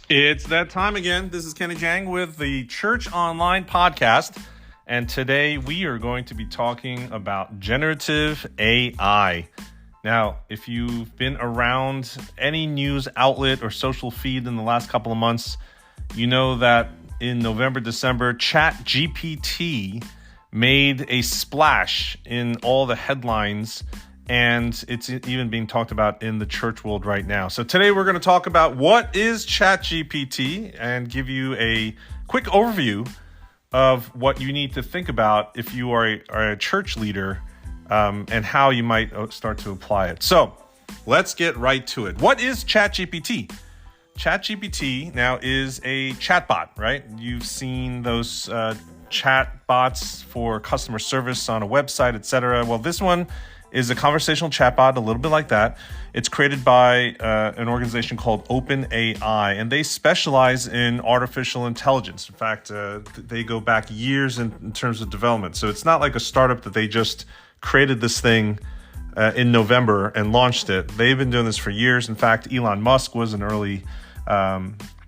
It's that time again. This is Kenny Jahng with the Church Online podcast. And today we are going to be talking about generative AI. Now, if you've been around any news outlet or social feed in the last couple of months, you know that in November, December, ChatGPT made a splash in all the headlines, and it's even being talked about in the church world right now. So today we're going to talk about what is ChatGPT and give you a quick overview of what you need to think about if you are a church leader and how you might start to apply it. So let's get right to it. What is ChatGPT? ChatGPT now is a chatbot, right? You've seen those chatbots for customer service on a website, etc. Well, this one is a conversational chatbot, a little bit like that. It's created by an organization called OpenAI, and they specialize in artificial intelligence. In fact, they go back years in terms of development. So it's not like a startup that they just created this thing in November and launched it. They've been doing this for years. In fact, Elon Musk was an early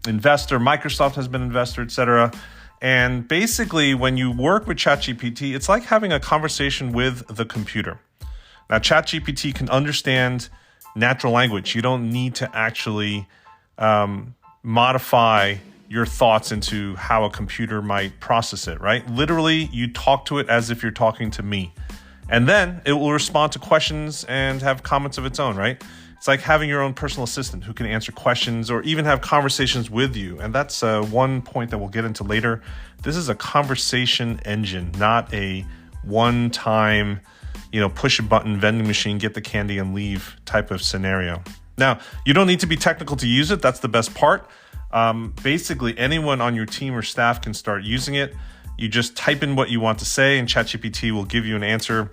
investor. Microsoft has been an investor, etc. And basically, when you work with ChatGPT, it's like having a conversation with the computer. Now, ChatGPT can understand natural language. You don't need to actually modify your thoughts into how a computer might process it, right? Literally, you talk to it as if you're talking to me. And then it will respond to questions and have comments of its own, right? It's like having your own personal assistant who can answer questions or even have conversations with you. And that's one point that we'll get into later. This is a conversation engine, not a one-time push a button, vending machine, get the candy and leave type of scenario. Now, you don't need to be technical to use it. That's the best part. Basically, anyone on your team or staff can start using it. You just type in what you want to say and ChatGPT will give you an answer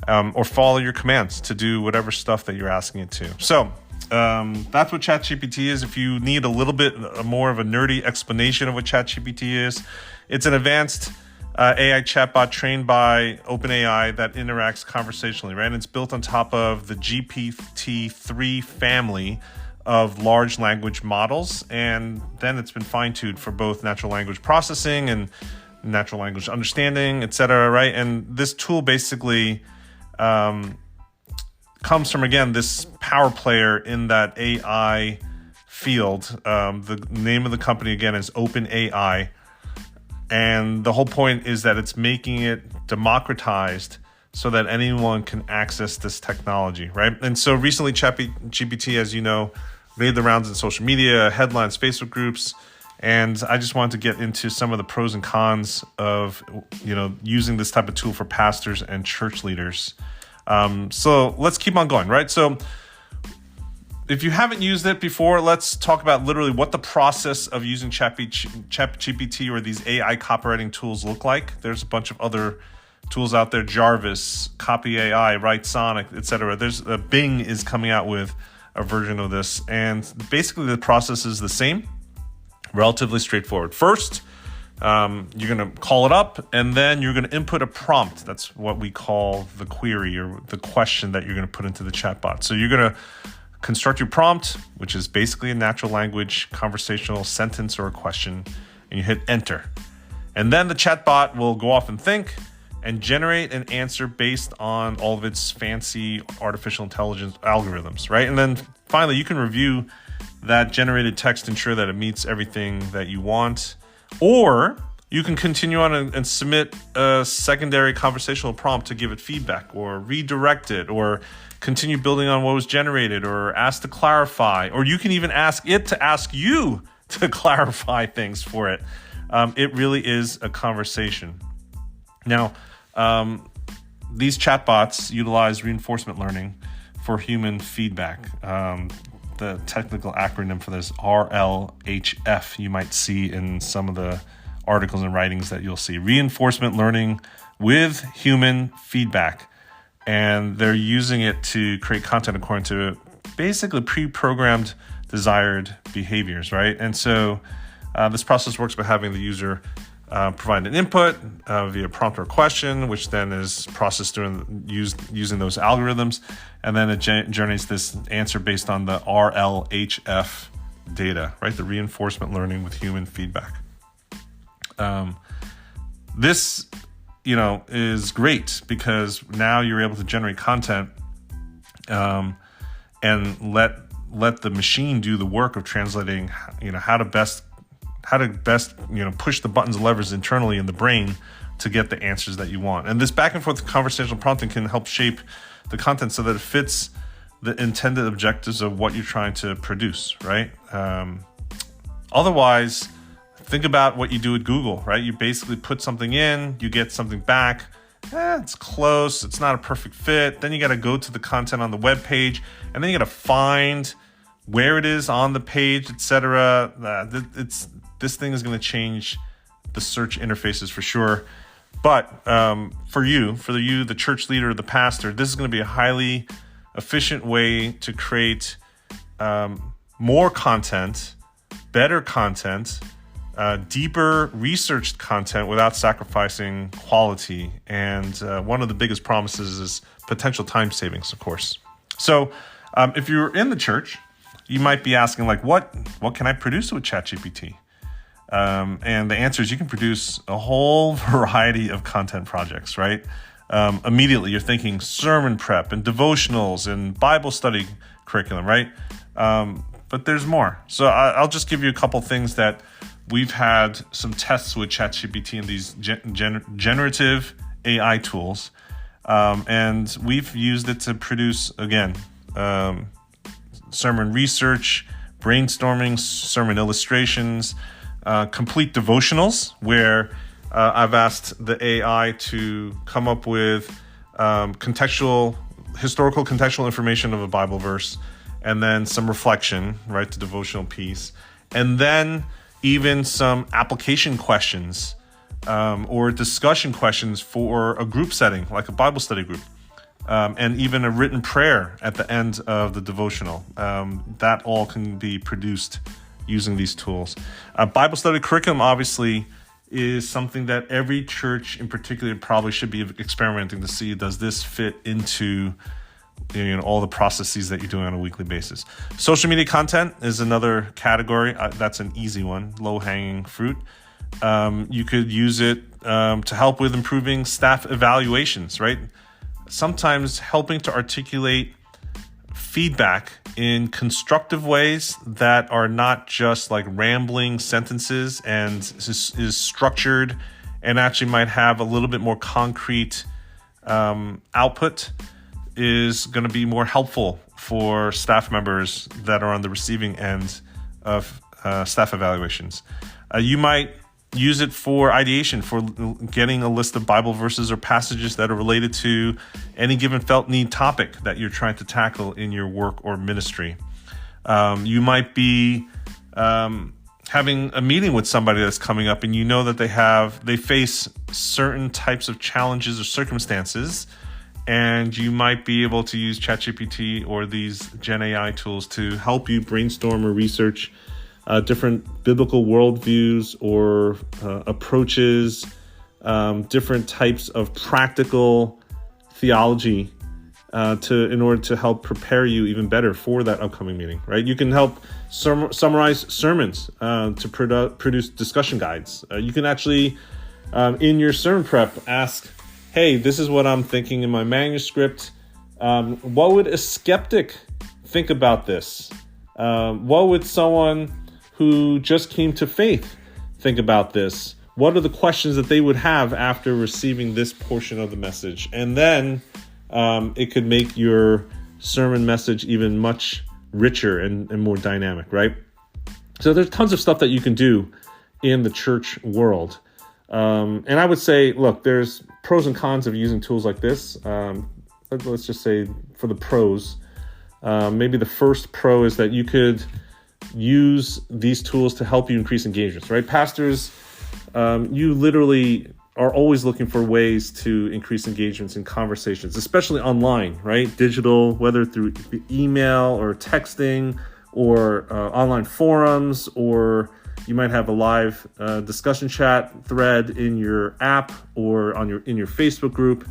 or follow your commands to do whatever stuff that you're asking it to. So that's what ChatGPT is. If you need a little bit more of a nerdy explanation of what ChatGPT is, it's an advanced AI chatbot trained by OpenAI that interacts conversationally, right? And it's built on top of the GPT-3 family of large language models. And then it's been fine-tuned for both natural language processing and natural language understanding, et cetera, right? And this tool basically comes from, again, this power player in that AI field. The name of the company, again, is OpenAI. And the whole point is that it's making it democratized so that anyone can access this technology, right? And so recently, ChatGPT, as you know, made the rounds in social media, headlines, Facebook groups. And I just wanted to get into some of the pros and cons of, using this type of tool for pastors and church leaders. So let's keep on going, right? So if you haven't used it before, let's talk about literally what the process of using ChatGPT or these AI copywriting tools look like. There's a bunch of other tools out there, Jarvis, Copy AI, Write Sonic, etc. There's Bing is coming out with a version of this. And basically the process is the same, relatively straightforward. First, you're going to call it up and then you're going to input a prompt. That's what we call the query or the question that you're going to put into the chatbot. So you're going to construct your prompt, which is basically a natural language conversational sentence or a question, and you hit enter. And then the chatbot will go off and think and generate an answer based on all of its fancy artificial intelligence algorithms, right? And then finally, you can review that generated text to ensure that it meets everything that you want. Or you can continue on and submit a secondary conversational prompt to give it feedback or redirect it or continue building on what was generated or ask to clarify. Or you can even ask it to ask you to clarify things for it. It really is a conversation. Now, these chatbots utilize reinforcement learning for human feedback. The technical acronym for this, RLHF, you might see in some of the articles and writings that you'll see. Reinforcement learning with human feedback. And they're using it to create content according to basically pre-programmed desired behaviors, right? And so this process works by having the user provide an input via prompt or question, which then is processed using those algorithms. And then it generates this answer based on the RLHF data, right? The reinforcement learning with human feedback. This, is great because now you're able to generate content and let the machine do the work of translating, how to best, push the buttons and levers internally in the brain to get the answers that you want. And this back and forth conversational prompting can help shape the content so that it fits the intended objectives of what you're trying to produce, right? Otherwise, think about what you do at Google, right? You basically put something in, you get something back. It's close. It's not a perfect fit. Then you got to go to the content on the web page, and then you got to find where it is on the page, etc. This thing is going to change the search interfaces for sure. But for you, the church leader, the pastor, this is going to be a highly efficient way to create more content, better content, deeper researched content without sacrificing quality. And one of the biggest promises is potential time savings, of course. So if you're in the church, you might be asking, what can I produce with ChatGPT? And the answer is you can produce a whole variety of content projects, right? Immediately you're thinking sermon prep and devotionals and Bible study curriculum, right? But there's more. So I'll just give you a couple things that we've had some tests with ChatGPT and these generative AI tools. And we've used it to produce, again, sermon research, brainstorming, sermon illustrations, complete devotionals where I've asked the AI to come up with historical contextual information of a Bible verse, and then some reflection, right, the devotional piece, and then even some application questions or discussion questions for a group setting, like a Bible study group, and even a written prayer at the end of the devotional. That all can be produced using these tools. Bible study curriculum, obviously, is something that every church in particular probably should be experimenting to see, does this fit into all the processes that you're doing on a weekly basis. Social media content is another category. That's an easy one, low-hanging fruit. You could use it to help with improving staff evaluations, right? Sometimes helping to articulate feedback in constructive ways that are not just like rambling sentences and is structured and actually might have a little bit more concrete output is going to be more helpful for staff members that are on the receiving end of staff evaluations. You might use it for ideation, for getting a list of Bible verses or passages that are related to any given felt need topic that you're trying to tackle in your work or ministry. You might be having a meeting with somebody that's coming up, and you know that they face certain types of challenges or circumstances, and you might be able to use ChatGPT or these GenAI tools to help you brainstorm or research different biblical worldviews or approaches, different types of practical theology in order to help prepare you even better for that upcoming meeting, right? You can help summarize sermons to produce discussion guides. You can actually, in your sermon prep, ask, hey, this is what I'm thinking in my manuscript. What would a skeptic think about this? What would someone who just came to faith think about this? What are the questions that they would have after receiving this portion of the message? And then it could make your sermon message even much richer and more dynamic, right? So there's tons of stuff that you can do in the church world. And I would say, look, there's pros and cons of using tools like this. Let's just say for the pros, maybe the first pro is that you could use these tools to help you increase engagements, right? Pastors, you literally are always looking for ways to increase engagements in conversations, especially online, right? Digital, whether through email or texting or online forums, or you might have a live discussion chat thread in your app or in your Facebook group.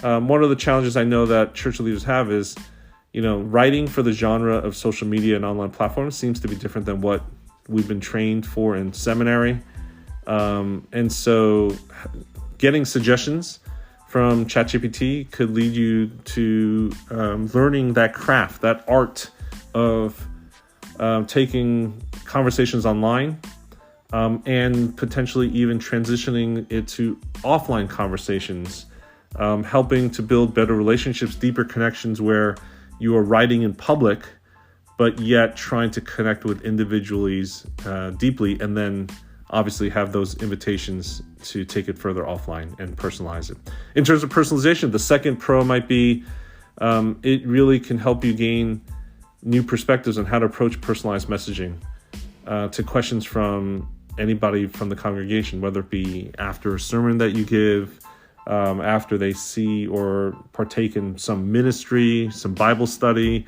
One of the challenges I know that church leaders have is, writing for the genre of social media and online platforms seems to be different than what we've been trained for in seminary. And so getting suggestions from ChatGPT could lead you to learning that craft, that art of taking conversations online and potentially even transitioning it to offline conversations, helping to build better relationships, deeper connections where you are writing in public, but yet trying to connect with individuals deeply, and then obviously have those invitations to take it further offline and personalize it. In terms of personalization, the second pro might be it really can help you gain new perspectives on how to approach personalized messaging to questions from anybody from the congregation, whether it be after a sermon that you give, after they see or partake in some ministry, some Bible study,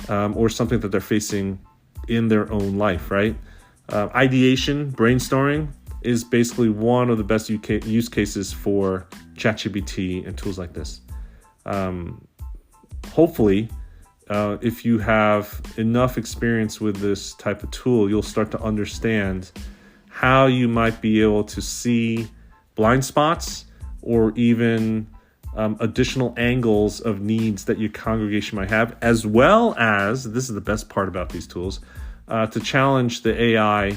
or something that they're facing in their own life, right? Ideation, brainstorming is basically one of the best use cases for ChatGPT and tools like this. Hopefully, if you have enough experience with this type of tool, you'll start to understand how you might be able to see blind spots or even additional angles of needs that your congregation might have, as well as, this is the best part about these tools, to challenge the AI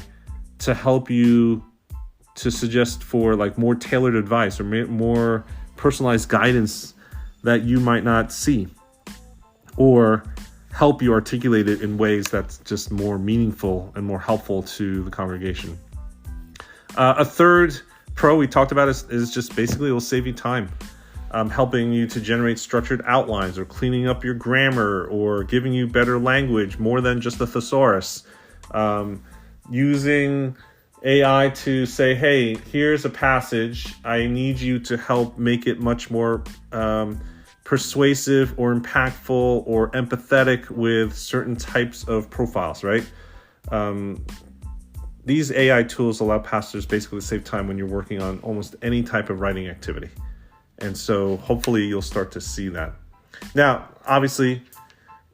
to help you to suggest for like more tailored advice or more personalized guidance that you might not see, or help you articulate it in ways that's just more meaningful and more helpful to the congregation. A third pro we talked about is just basically it will save you time, helping you to generate structured outlines or cleaning up your grammar or giving you better language more than just a thesaurus. Using AI to say, hey, here's a passage. I need you to help make it much more persuasive or impactful or empathetic with certain types of profiles, right? These AI tools allow pastors basically to save time when you're working on almost any type of writing activity. And so hopefully you'll start to see that. Now, obviously,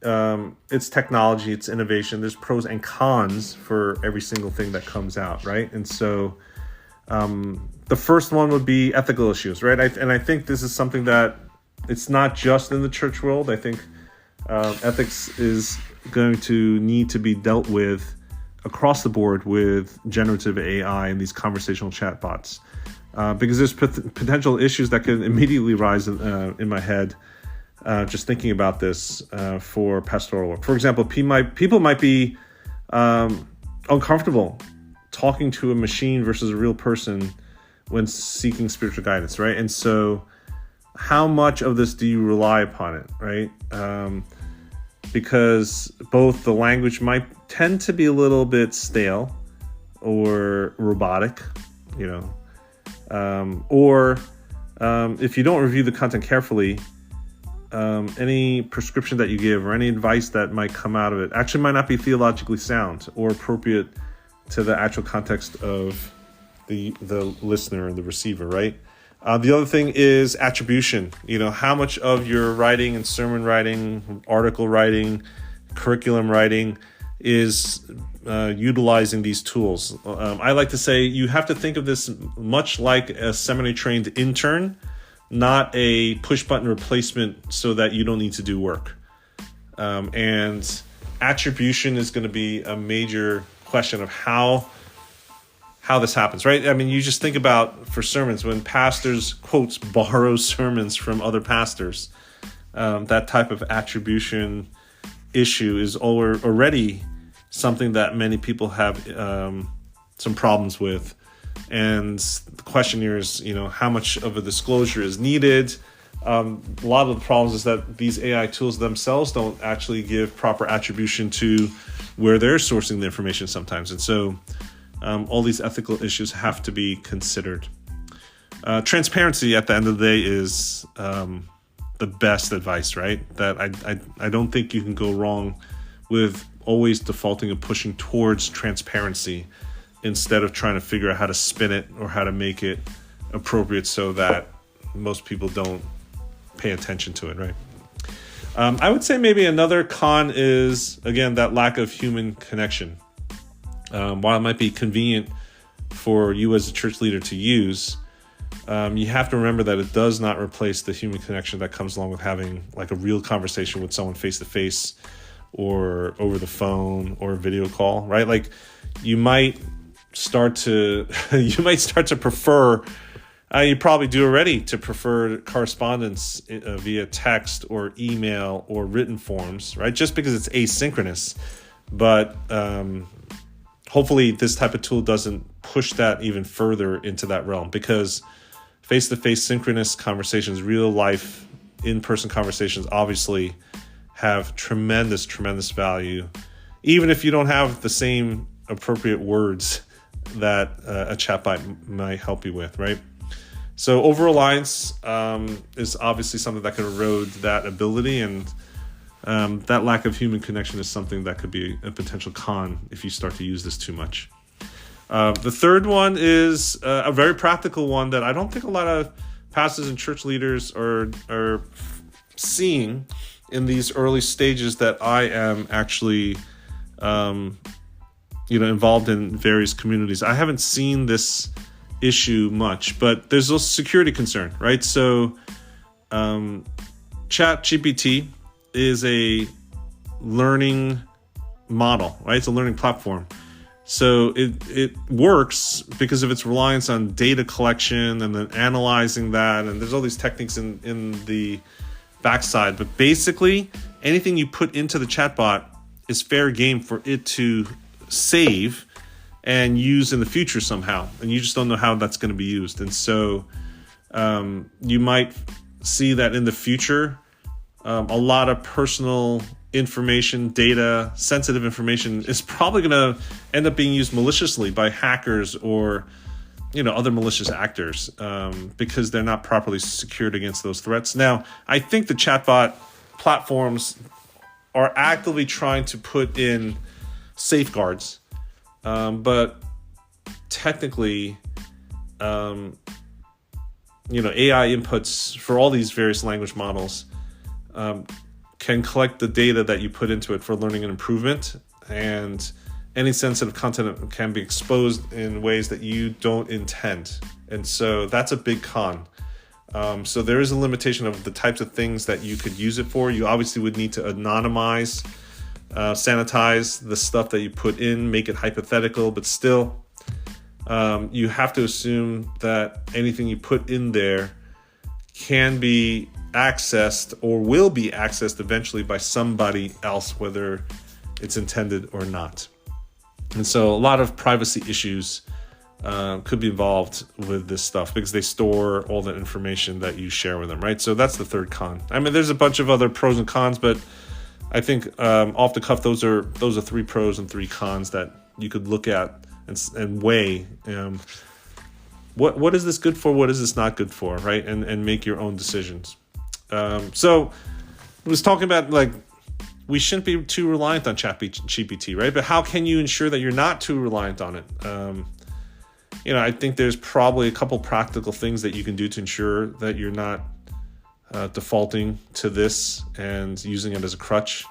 it's technology, it's innovation. There's pros and cons for every single thing that comes out, right? And so the first one would be ethical issues, right? I think this is something that it's not just in the church world. I think ethics is going to need to be dealt with across the board with generative AI and these conversational chatbots, because there's potential issues that could immediately rise in my head just thinking about this for pastoral work. For example, people might be uncomfortable talking to a machine versus a real person when seeking spiritual guidance, right? And so how much of this do you rely upon it, right? Because both the language might tend to be a little bit stale or robotic, or if you don't review the content carefully, any prescription that you give or any advice that might come out of it actually might not be theologically sound or appropriate to the actual context of the listener and the receiver, right? The other thing is attribution. How much of your writing and sermon writing, article writing, curriculum writing is utilizing these tools. I like to say you have to think of this much like a seminary-trained intern, not a push-button replacement so that you don't need to do work. And attribution is going to be a major question of how this happens, right? I mean, you just think about for sermons, when pastors, quotes, borrow sermons from other pastors, that type of attribution issue is already something that many people have some problems with. And the question here is, how much of a disclosure is needed? A lot of the problems is that these AI tools themselves don't actually give proper attribution to where they're sourcing the information sometimes. And so all these ethical issues have to be considered. Transparency at the end of the day is the best advice, right? That I don't think you can go wrong with always defaulting and pushing towards transparency instead of trying to figure out how to spin it or how to make it appropriate so that most people don't pay attention to it, right? I would say maybe another con is, again, that lack of human connection. While it might be convenient for you as a church leader to use, you have to remember that it does not replace the human connection that comes along with having like a real conversation with someone face to face or over the phone or a video call, right? Like you might start to prefer, you probably do already, to prefer correspondence via text or email or written forms, right? Just because it's asynchronous. But hopefully this type of tool doesn't push that even further into that realm, because face-to-face synchronous conversations, real life in-person conversations obviously have tremendous value, even if you don't have the same appropriate words that a chatbot might help you with, right? So over-reliance is obviously something that can erode that ability, and that lack of human connection is something that could be a potential con if you start to use this too much. The third one is a very practical one that I don't think a lot of pastors and church leaders are seeing in these early stages that I am actually involved in various communities. I haven't seen this issue much, but there's a security concern, right? So ChatGPT is a learning model, right? It's a learning platform. So it works because of its reliance on data collection and then analyzing that. And there's all these techniques in the backside. But basically, anything you put into the chatbot is fair game for it to save and use in the future somehow. And you just don't know how that's going to be used. And so you might see that in the future, a lot of personal information, data, sensitive information is probably going to end up being used maliciously by hackers or other malicious actors because they're not properly secured against those threats. Now, I think the chatbot platforms are actively trying to put in safeguards, but technically, AI inputs for all these various language models can collect the data that you put into it for learning and improvement, and any sensitive content can be exposed in ways that you don't intend. And so that's a big con. So there is a limitation of the types of things that you could use it for. You obviously would need to anonymize, sanitize the stuff that you put in, make it hypothetical, but still, you have to assume that anything you put in there can be accessed or will be accessed eventually by somebody else, whether it's intended or not. And so a lot of privacy issues could be involved with this stuff because they store all the information that you share with them, right? So that's the third con. I mean, there's a bunch of other pros and cons, but I think off the cuff, those are 3 pros and 3 cons that you could look at and weigh. What is this good for? What is this not good for, right? And make your own decisions. So I was talking about, like, we shouldn't be too reliant on ChatGPT, right? But how can you ensure that you're not too reliant on it? I think there's probably a couple practical things that you can do to ensure that you're not defaulting to this and using it as a crutch.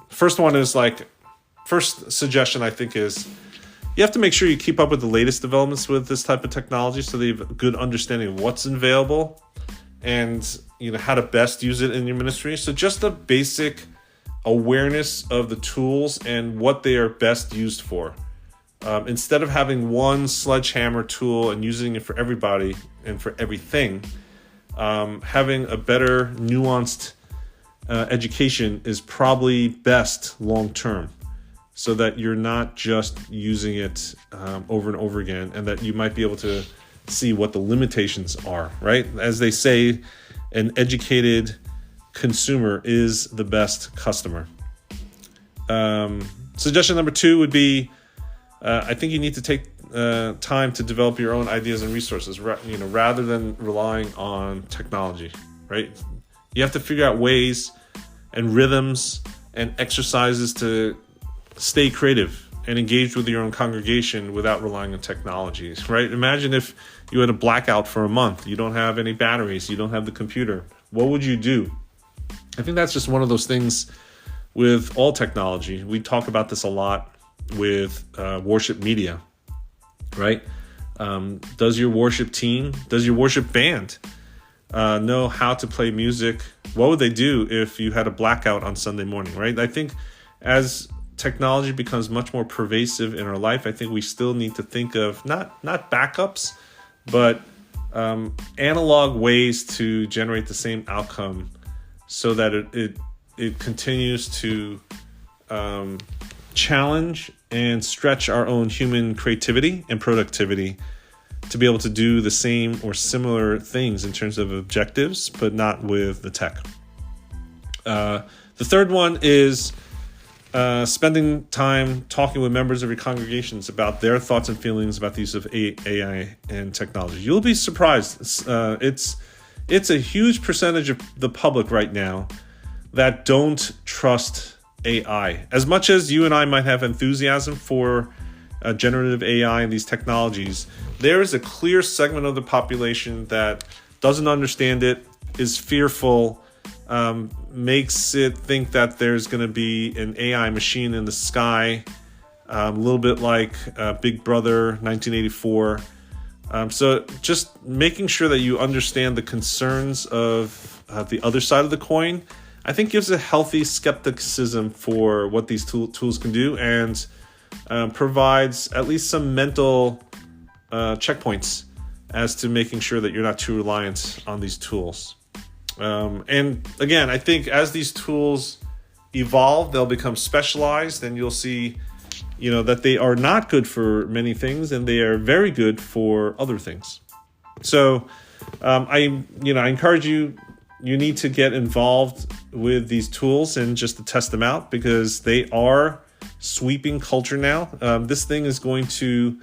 First suggestion I think is you have to make sure you keep up with the latest developments with this type of technology so that you have a good understanding of what's available and how to best use it in your ministry. So just a basic awareness of the tools and what they are best used for. Instead of having one sledgehammer tool and using it for everybody and for everything, having a better nuanced education is probably best long term, so that you're not just using it over and over again, and that you might be able to see what the limitations are, right? As they say, an educated consumer is the best customer. Suggestion number 2 would be, I think you need to take time to develop your own ideas and resources, rather than relying on technology, right? You have to figure out ways and rhythms and exercises to stay creative and engage with your own congregation without relying on technology, right? Imagine if you had a blackout for a month, you don't have any batteries, you don't have the computer. What would you do? I think that's just one of those things with all technology. We talk about this a lot with worship media, right? Does your worship team, does your worship band know how to play music? What would they do if you had a blackout on Sunday morning, right? I think as technology becomes much more pervasive in our life, I think we still need to think of not backups, but analog ways to generate the same outcome so that it continues to challenge and stretch our own human creativity and productivity to be able to do the same or similar things in terms of objectives, but not with the tech. The third one is spending time talking with members of your congregations about their thoughts and feelings about the use of AI and technology. You'll be surprised. It's a huge percentage of the public right now that don't trust AI. As much as you and I might have enthusiasm for generative AI and these technologies, there is a clear segment of the population that doesn't understand it, is fearful, makes it think that there's going to be an AI machine in the sky, a little bit like Big Brother 1984. So just making sure that you understand the concerns of the other side of the coin, I think gives a healthy skepticism for what these tools can do, and provides at least some mental checkpoints as to making sure that you're not too reliant on these tools. And again, I think as these tools evolve, they'll become specialized, and you'll see, that they are not good for many things and they are very good for other things. So I encourage you need to get involved with these tools and just to test them out, because they are sweeping culture now. This thing is going to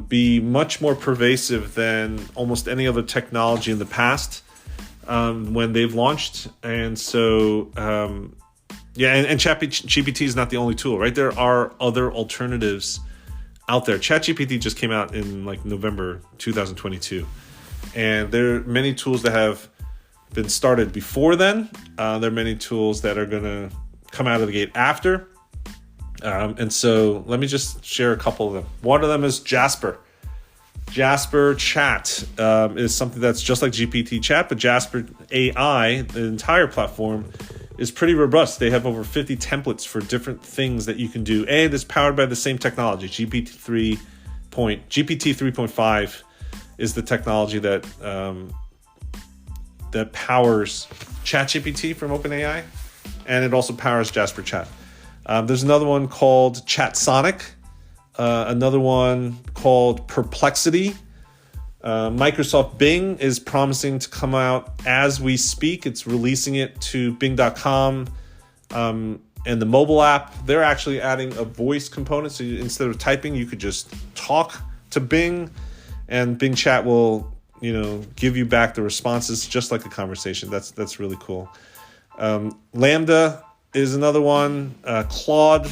be much more pervasive than almost any other technology in the past when they've launched. And so, and ChatGPT is not the only tool, right? There are other alternatives out there. ChatGPT just came out in November 2022. And there are many tools that have been started before then. There are many tools that are going to come out of the gate after. And so let me just share a couple of them. One of them is Jasper. Jasper Chat is something that's just like GPT Chat, but Jasper AI, the entire platform, is pretty robust. They have over 50 templates for different things that you can do, and it's powered by the same technology. GPT 3.5 is the technology that powers ChatGPT from OpenAI, and it also powers Jasper Chat. There's another one called ChatSonic, another one called Perplexity. Microsoft Bing is promising to come out as we speak. It's releasing it to Bing.com and the mobile app. They're actually adding a voice component, so instead of typing, you could just talk to Bing, and Bing Chat will give you back the responses just like a conversation. That's really cool. Lambda is another one. Claude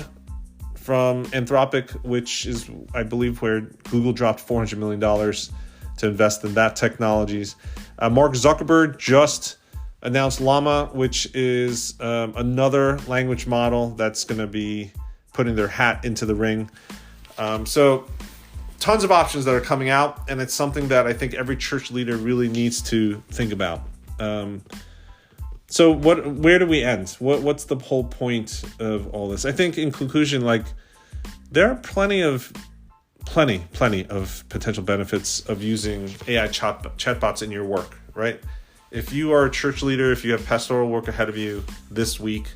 from Anthropic, which is, I believe, where Google dropped $400 million to invest in that technologies. Mark Zuckerberg just announced Llama, which is another language model that's going to be putting their hat into the ring. So tons of options that are coming out, and it's something that I think every church leader really needs to think about. So where do we end? What's the whole point of all this? I think in conclusion, there are plenty of potential benefits of using AI chatbots in your work, right? If you are a church leader, if you have pastoral work ahead of you this week,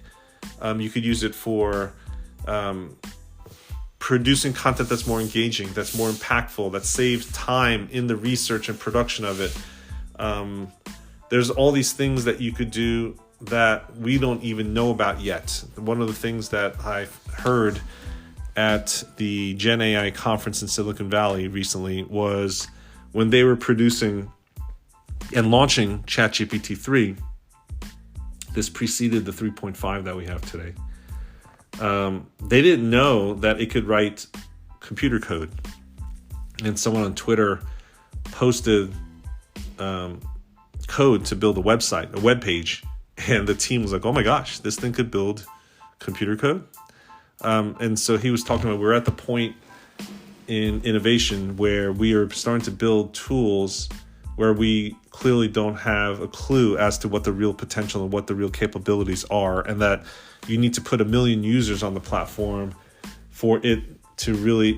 you could use it for producing content that's more engaging, that's more impactful, that saves time in the research and production of it. There's all these things that you could do that we don't even know about yet. One of the things that I've heard at the GenAI conference in Silicon Valley recently was when they were producing and launching ChatGPT 3, this preceded the 3.5 that we have today. They didn't know that it could write computer code. And someone on Twitter posted code to build a website, a web page And the team was like, oh my gosh, this thing could build computer code. And so he was talking about, we're at the point in innovation where we are starting to build tools where we clearly don't have a clue as to what the real potential and what the real capabilities are, and that you need to put 1 million users on the platform for it to really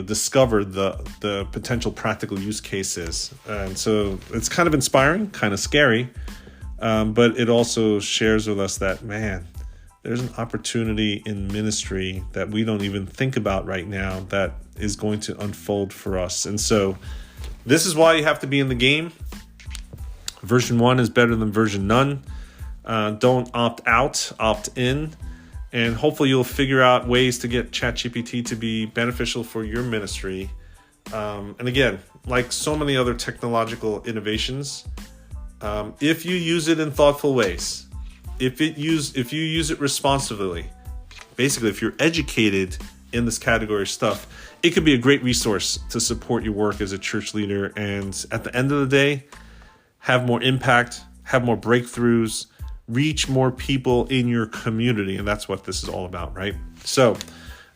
discover the potential practical use cases. And so it's kind of inspiring, kind of scary, but it also shares with us that, man, there's an opportunity in ministry that we don't even think about right now that is going to unfold for us. And so this is why you have to be in the game. Version 1 is better than version none. Don't opt out, opt in. And hopefully you'll figure out ways to get ChatGPT to be beneficial for your ministry. And again, like so many other technological innovations, if you use it in thoughtful ways, if you use it responsibly, basically if you're educated in this category of stuff, it could be a great resource to support your work as a church leader. And at the end of the day, have more impact, have more breakthroughs, reach more people in your community. And that's what this is all about, right? So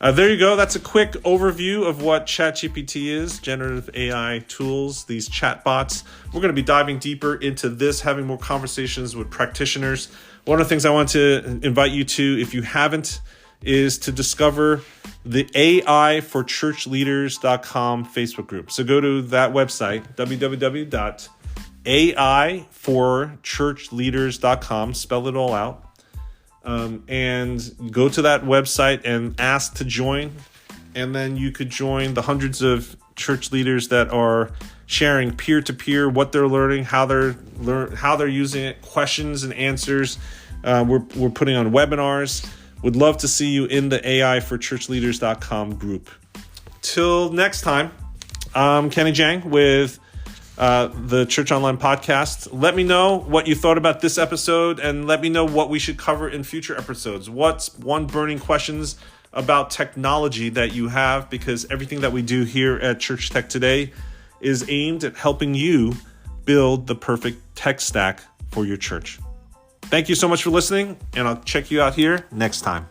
there you go. That's a quick overview of what ChatGPT is, generative AI tools, these chatbots. We're going to be diving deeper into this, having more conversations with practitioners. One of the things I want to invite you to, if you haven't, is to discover the AI for ChurchLeaders.com Facebook group. So go to that website, www.aiforchurchleaders.com, spell it all out, and go to that website and ask to join. And then you could join the hundreds of church leaders that are sharing peer-to-peer what they're learning, how they're using it, questions and answers. We're putting on webinars. Would love to see you in the AI for ChurchLeaders.com group. Till next time, I'm Kenny Jahng with the Church Online podcast. Let me know what you thought about this episode, and let me know what we should cover in future episodes. What's one burning questions about technology that you have? Because everything that we do here at Church Tech Today is aimed at helping you build the perfect tech stack for your church. Thank you so much for listening, and I'll check you out here next time.